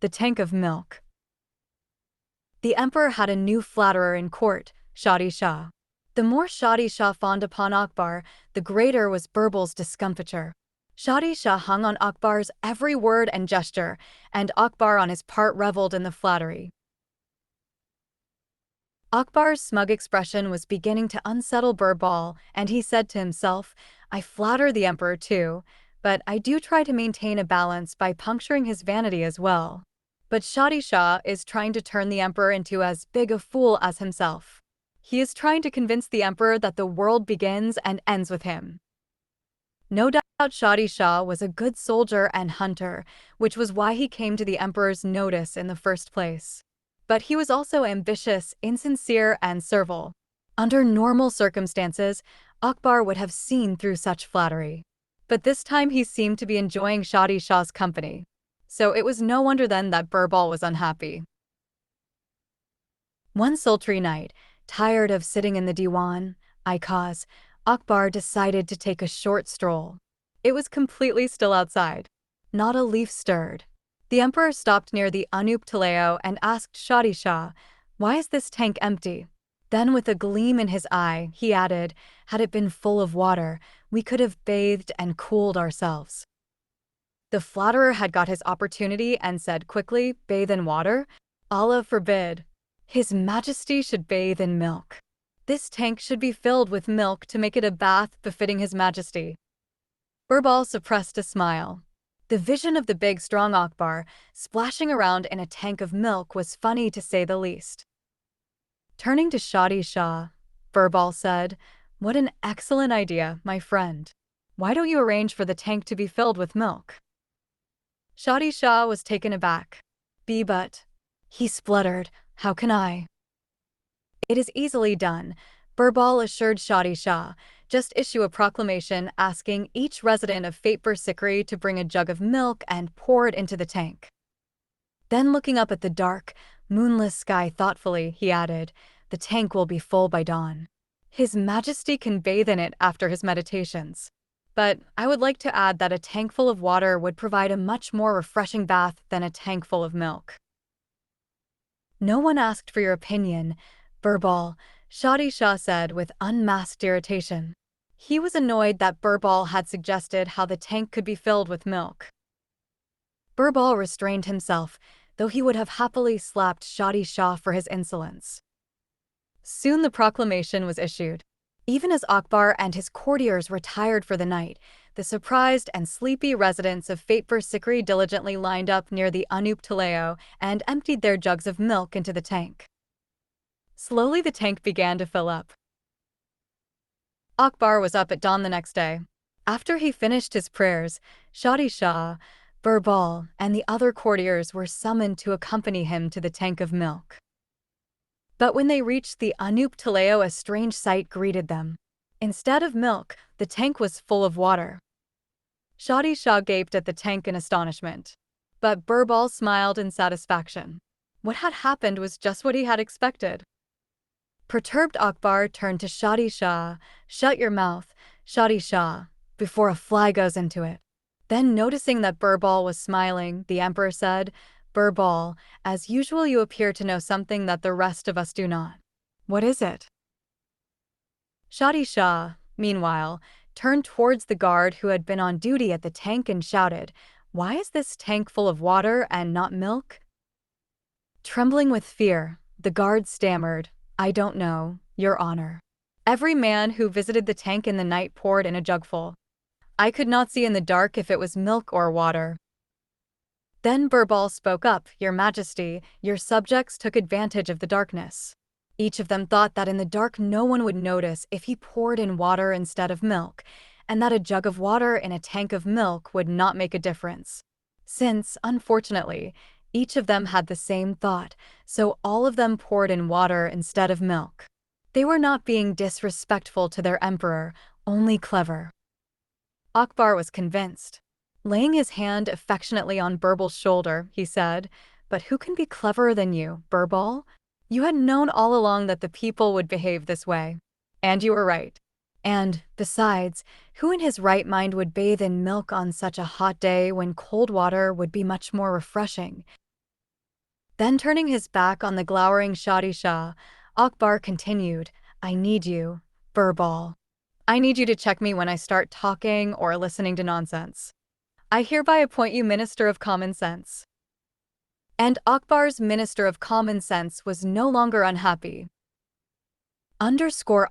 The tank of milk. The emperor had a new flatterer in court, Shadi Shah. The more Shadi Shah fawned upon Akbar, the greater was Birbal's discomfiture. Shadi Shah hung on Akbar's every word and gesture, and Akbar on his part reveled in the flattery. Akbar's smug expression was beginning to unsettle Birbal, and he said to himself, "I flatter the emperor too, but I do try to maintain a balance by puncturing his vanity as well. But Shadi Shah is trying to turn the emperor into as big a fool as himself. He is trying to convince the emperor that the world begins and ends with him." No doubt Shadi Shah was a good soldier and hunter, which was why he came to the emperor's notice in the first place. But he was also ambitious, insincere, and servile. Under normal circumstances, Akbar would have seen through such flattery. But this time he seemed to be enjoying Shadi Shah's company. So it was no wonder then that Birbal was unhappy. One sultry night, tired of sitting in the diwan, Akbar decided to take a short stroll. It was completely still outside. Not a leaf stirred. The emperor stopped near the Anup Taleo and asked Shadi Shah, "Why is this tank empty?" Then with a gleam in his eye, he added, "Had it been full of water, we could have bathed and cooled ourselves." The flatterer had got his opportunity and said quickly, "Bathe in water? Allah forbid. His Majesty should bathe in milk. This tank should be filled with milk to make it a bath befitting His Majesty." Birbal suppressed a smile. The vision of the big, strong Akbar splashing around in a tank of milk was funny to say the least. Turning to Shadi Shah, Birbal said, "What an excellent idea, my friend. Why don't you arrange for the tank to be filled with milk?" Shadi Shah was taken aback. But," he spluttered, "how can I?" "It is easily done," Birbal assured Shadi Shah. "Just issue a proclamation asking each resident of Fatepur Sikri to bring a jug of milk and pour it into the tank." Then looking up at the dark, moonless sky thoughtfully, he added, "The tank will be full by dawn. His Majesty can bathe in it after his meditations. But I would like to add that a tank full of water would provide a much more refreshing bath than a tank full of milk." "No one asked for your opinion, Birbal," Shadi Shah said with unmasked irritation. He was annoyed that Birbal had suggested how the tank could be filled with milk. Birbal restrained himself, though he would have happily slapped Shadi Shah for his insolence. Soon the proclamation was issued. Even as Akbar and his courtiers retired for the night, the surprised and sleepy residents of Fatepur Sikri diligently lined up near the Anup Taleo and emptied their jugs of milk into the tank. Slowly the tank began to fill up. Akbar was up at dawn the next day. After he finished his prayers, Shadi Shah, Birbal, and the other courtiers were summoned to accompany him to the tank of milk. But when they reached the Anup Taleo, a strange sight greeted them. Instead of milk, the tank was full of water. Shadi Shah gaped at the tank in astonishment. But Birbal smiled in satisfaction. What had happened was just what he had expected. Perturbed Akbar turned to Shadi Shah. "Shut your mouth, Shadi Shah, before a fly goes into it." Then noticing that Birbal was smiling, the emperor said, "Birbal, as usual you appear to know something that the rest of us do not. What is it?" Shadi Shah, meanwhile, turned towards the guard who had been on duty at the tank and shouted, "Why is this tank full of water and not milk?" Trembling with fear, the guard stammered, "I don't know, Your Honor. Every man who visited the tank in the night poured in a jugful. I could not see in the dark if it was milk or water." Then Birbal spoke up, "Your Majesty, your subjects took advantage of the darkness. Each of them thought that in the dark no one would notice if he poured in water instead of milk, and that a jug of water in a tank of milk would not make a difference. Since, unfortunately, each of them had the same thought, so all of them poured in water instead of milk. They were not being disrespectful to their emperor, only clever." Akbar was convinced. Laying his hand affectionately on Birbal's shoulder, he said, "But who can be cleverer than you, Birbal? You had known all along that the people would behave this way. And you were right. And, besides, who in his right mind would bathe in milk on such a hot day when cold water would be much more refreshing? Then turning his back on the glowering Shadi Shah, Akbar continued, I need you, Birbal. I need you to check me when I start talking or listening to nonsense. I hereby appoint you Minister of Common Sense. And Akbar's Minister of Common Sense was no longer unhappy. Underscore